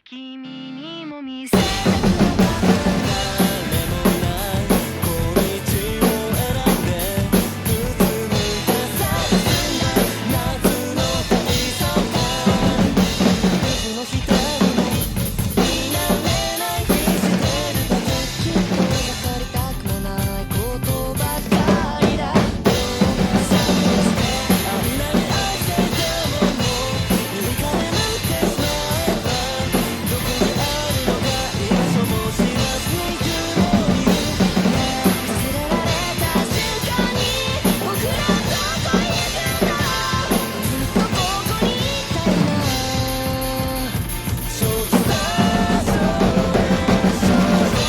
君にも見せたくなかった誰もいない小道を選んでうつむいて探すんだ夏の大草原僕の瞳も見慣れない気してるだけきっと分かりたくもないことばかりださてしてあんなに愛してたもの見かねなんてしまえばどこにあるのか居場所も知らずに雲にいるねえ忘れられた瞬間に僕らどこ行くんだろうずっとここにいたいな少女さ少年少女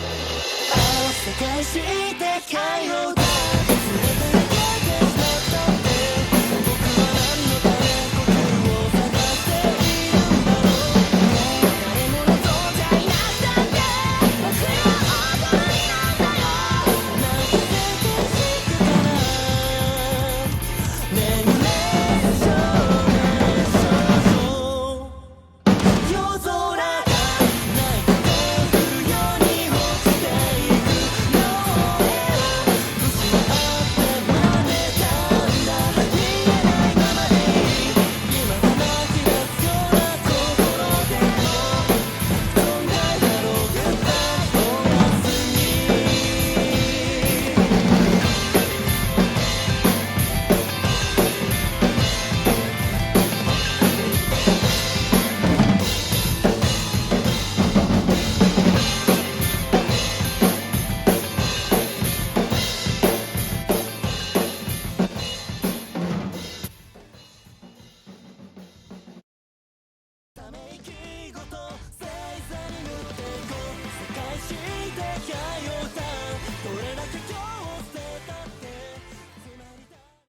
世界史で解放